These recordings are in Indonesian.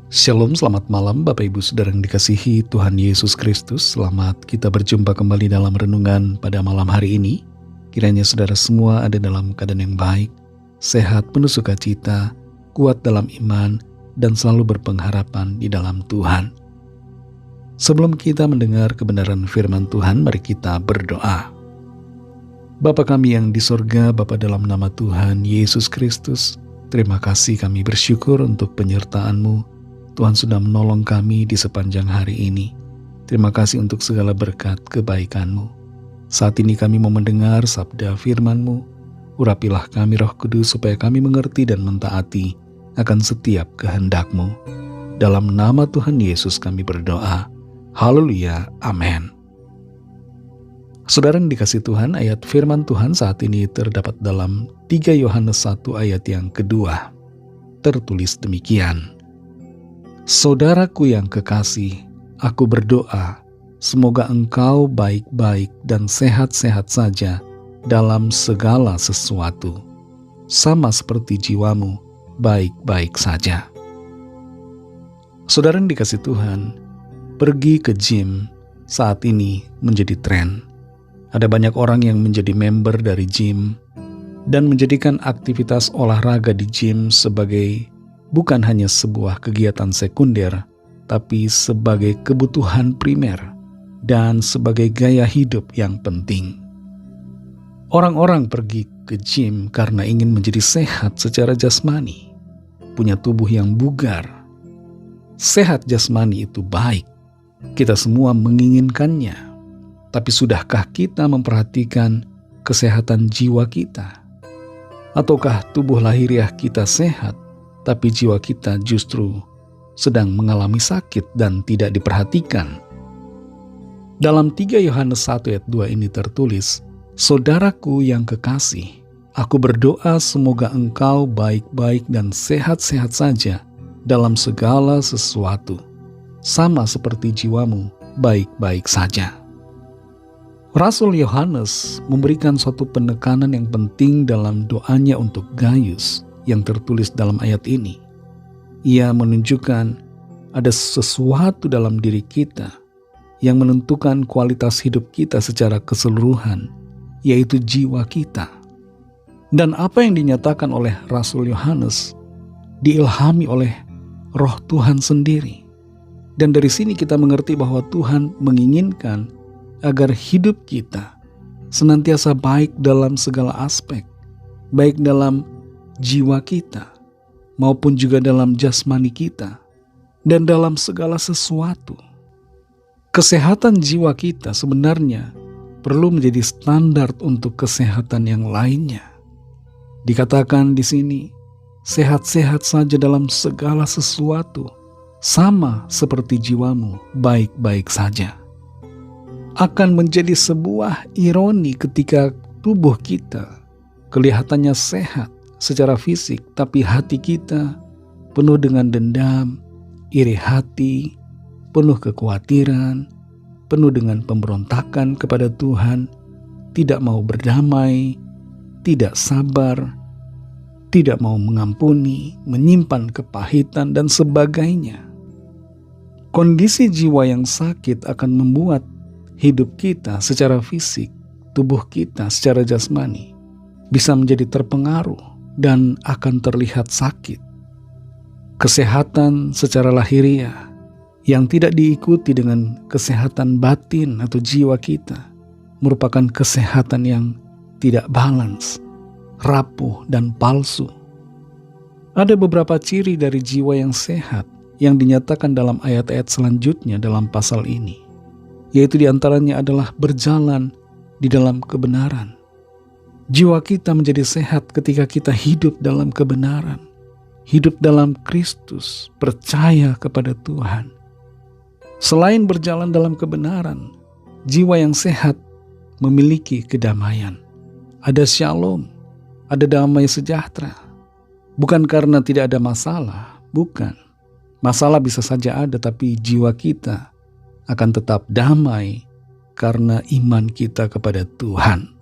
Shalom, selamat malam Bapak Ibu Saudara yang dikasihi Tuhan Yesus Kristus. Selamat kita berjumpa kembali dalam renungan pada malam hari ini. Kiranya saudara semua ada dalam keadaan yang baik, sehat, penuh sukacita, kuat dalam iman, dan selalu berpengharapan di dalam Tuhan. Sebelum kita mendengar kebenaran firman Tuhan, mari kita berdoa. Bapa kami yang di sorga, Bapa dalam nama Tuhan Yesus Kristus, terima kasih, kami bersyukur untuk penyertaan-Mu. Tuhan sudah menolong kami di sepanjang hari ini. Terima kasih untuk segala berkat kebaikan-Mu. Saat ini kami mau mendengar sabda firman-Mu. Urapilah kami Roh Kudus supaya kami mengerti dan mentaati akan setiap kehendak-Mu. Dalam nama Tuhan Yesus kami berdoa. Haleluya, amin. Saudara yang dikasih Tuhan, ayat firman Tuhan saat ini terdapat dalam 3 Yohanes 1 ayat yang kedua. Tertulis demikian. Saudaraku yang kekasih, aku berdoa, semoga engkau baik-baik dan sehat-sehat saja dalam segala sesuatu, sama seperti jiwamu baik-baik saja. Saudara yang dikasih Tuhan, pergi ke gym saat ini menjadi tren. Ada banyak orang yang menjadi member dari gym dan menjadikan aktivitas olahraga di gym sebagai bukan hanya sebuah kegiatan sekunder, tapi sebagai kebutuhan primer dan sebagai gaya hidup yang penting. Orang-orang pergi ke gym karena ingin menjadi sehat secara jasmani, punya tubuh yang bugar. Sehat jasmani itu baik, kita semua menginginkannya. Tapi sudahkah kita memperhatikan kesehatan jiwa kita? Ataukah tubuh lahiriah kita sehat, tapi jiwa kita justru sedang mengalami sakit dan tidak diperhatikan? Dalam 3 Yohanes 1 ayat 2 ini tertulis, saudaraku yang kekasih, aku berdoa semoga engkau baik-baik dan sehat-sehat saja dalam segala sesuatu, sama seperti jiwamu baik-baik saja. Rasul Yohanes memberikan suatu penekanan yang penting dalam doanya untuk Gaius yang tertulis dalam ayat ini. Ia menunjukkan ada sesuatu dalam diri kita yang menentukan kualitas hidup kita secara keseluruhan, yaitu jiwa kita. Dan apa yang dinyatakan oleh Rasul Yohanes diilhami oleh Roh Tuhan sendiri. Dan dari sini kita mengerti bahwa Tuhan menginginkan agar hidup kita senantiasa baik dalam segala aspek, baik dalam jiwa kita maupun juga dalam jasmani kita dan dalam segala sesuatu. Kesehatan jiwa kita sebenarnya perlu menjadi standar untuk kesehatan yang lainnya. Dikatakan di sini, sehat-sehat saja dalam segala sesuatu, sama seperti jiwamu baik-baik saja. Akan menjadi sebuah ironi ketika tubuh kita kelihatannya sehat secara fisik, tapi hati kita penuh dengan dendam, iri hati, penuh kekhawatiran, penuh dengan pemberontakan kepada Tuhan, tidak mau berdamai, tidak sabar, tidak mau mengampuni, menyimpan kepahitan, dan sebagainya. Kondisi jiwa yang sakit akan membuat hidup kita secara fisik, tubuh kita secara jasmani, bisa menjadi terpengaruh dan akan terlihat sakit. Kesehatan secara lahiriah yang tidak diikuti dengan kesehatan batin atau jiwa kita merupakan kesehatan yang tidak balance, rapuh dan palsu. Ada beberapa ciri dari jiwa yang sehat yang dinyatakan dalam ayat-ayat selanjutnya dalam pasal ini, yaitu diantaranya adalah berjalan di dalam kebenaran. Jiwa kita menjadi sehat ketika kita hidup dalam kebenaran, hidup dalam Kristus, percaya kepada Tuhan. Selain berjalan dalam kebenaran, jiwa yang sehat memiliki kedamaian. Ada shalom, ada damai sejahtera. Bukan karena tidak ada masalah, bukan. Masalah bisa saja ada, tapi jiwa kita akan tetap damai karena iman kita kepada Tuhan.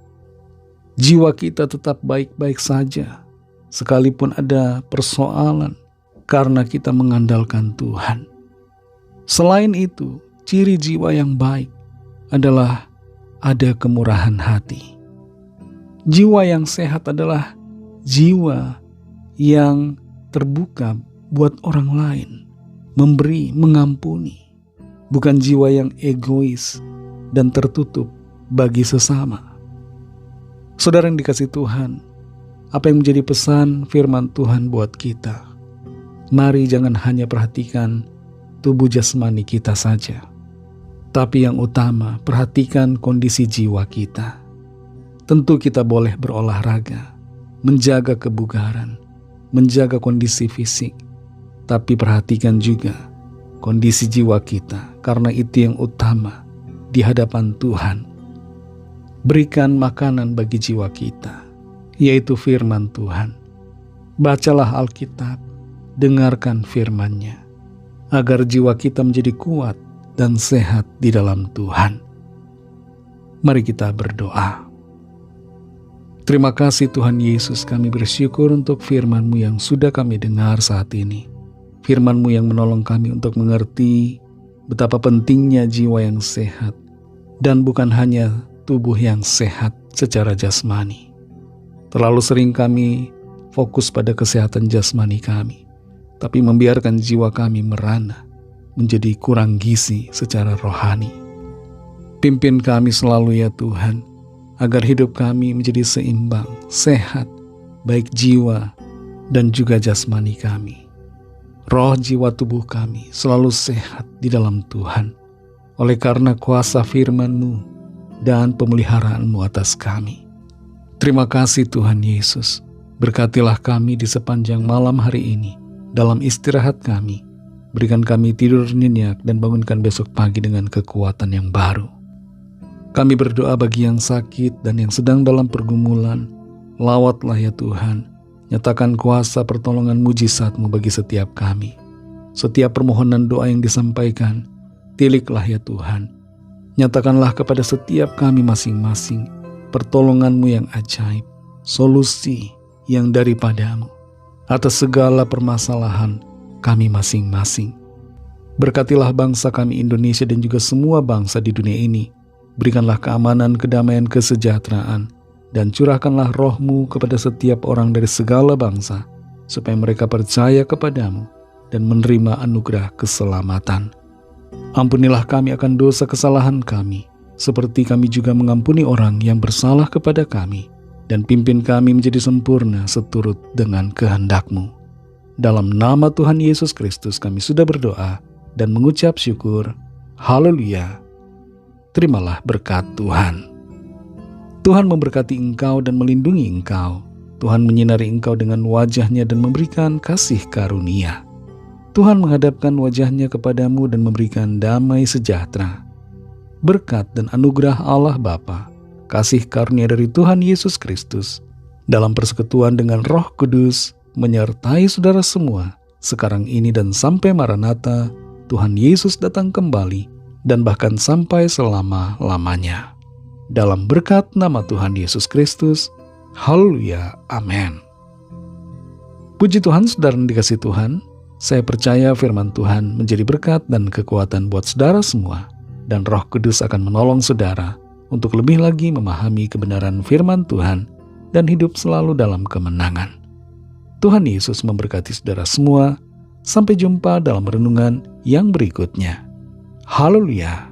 Jiwa kita tetap baik-baik saja, sekalipun ada persoalan, karena kita mengandalkan Tuhan. Selain itu, ciri jiwa yang baik adalah ada kemurahan hati. Jiwa yang sehat adalah jiwa yang terbuka buat orang lain, memberi, mengampuni, bukan jiwa yang egois dan tertutup bagi sesama. Saudara yang dikasihi Tuhan, apa yang menjadi pesan firman Tuhan buat kita? Mari jangan hanya perhatikan tubuh jasmani kita saja, tapi yang utama perhatikan kondisi jiwa kita. Tentu kita boleh berolahraga, menjaga kebugaran, menjaga kondisi fisik, tapi perhatikan juga kondisi jiwa kita, karena itu yang utama di hadapan Tuhan. Berikan makanan bagi jiwa kita, yaitu firman Tuhan. Bacalah Alkitab, dengarkan firman-Nya, agar jiwa kita menjadi kuat dan sehat di dalam Tuhan. Mari kita berdoa. Terima kasih Tuhan Yesus, kami bersyukur untuk firman-Mu yang sudah kami dengar saat ini. Firman-Mu yang menolong kami untuk mengerti betapa pentingnya jiwa yang sehat, dan bukan hanya tubuh yang sehat secara jasmani. Terlalu sering kami fokus pada kesehatan jasmani kami, tapi membiarkan jiwa kami merana, menjadi kurang gizi secara rohani. Pimpin kami selalu ya Tuhan, agar hidup kami menjadi seimbang, sehat, baik jiwa dan juga jasmani kami. Roh, jiwa, tubuh kami selalu sehat di dalam Tuhan, oleh karena kuasa firman-Mu dan pemeliharaan-Mu atas kami. Terima kasih Tuhan Yesus, berkatilah kami di sepanjang malam hari ini, dalam istirahat kami, berikan kami tidur nyenyak dan bangunkan besok pagi dengan kekuatan yang baru. Kami berdoa bagi yang sakit dan yang sedang dalam pergumulan. Lawatlah ya Tuhan, nyatakan kuasa pertolongan mujizat-Mu bagi setiap kami. Setiap permohonan doa yang disampaikan, tiliklah ya Tuhan. Nyatakanlah kepada setiap kami masing-masing pertolongan-Mu yang ajaib, solusi yang daripada-Mu atas segala permasalahan kami masing-masing. Berkatilah bangsa kami Indonesia dan juga semua bangsa di dunia ini. Berikanlah keamanan, kedamaian, kesejahteraan, dan curahkanlah roh-Mu kepada setiap orang dari segala bangsa, supaya mereka percaya kepada-Mu dan menerima anugerah keselamatan. Ampunilah kami akan dosa kesalahan kami, seperti kami juga mengampuni orang yang bersalah kepada kami, dan pimpin kami menjadi sempurna seturut dengan kehendak-Mu. Dalam nama Tuhan Yesus Kristus kami sudah berdoa dan mengucap syukur. Haleluya. Terimalah berkat Tuhan. Tuhan memberkati engkau dan melindungi engkau. Tuhan menyinari engkau dengan wajah-Nya dan memberikan kasih karunia. Tuhan menghadapkan wajah-Nya kepadamu dan memberikan damai sejahtera. Berkat dan anugerah Allah Bapa, kasih karunia dari Tuhan Yesus Kristus, dalam persekutuan dengan Roh Kudus, menyertai saudara semua, sekarang ini dan sampai Maranatha, Tuhan Yesus datang kembali, dan bahkan sampai selama-lamanya. Dalam berkat nama Tuhan Yesus Kristus, haleluya, amin. Puji Tuhan, saudara yang dikasihi Tuhan, saya percaya firman Tuhan menjadi berkat dan kekuatan buat saudara semua, dan Roh Kudus akan menolong saudara untuk lebih lagi memahami kebenaran firman Tuhan dan hidup selalu dalam kemenangan. Tuhan Yesus memberkati saudara semua. Sampai jumpa dalam renungan yang berikutnya. Haleluya.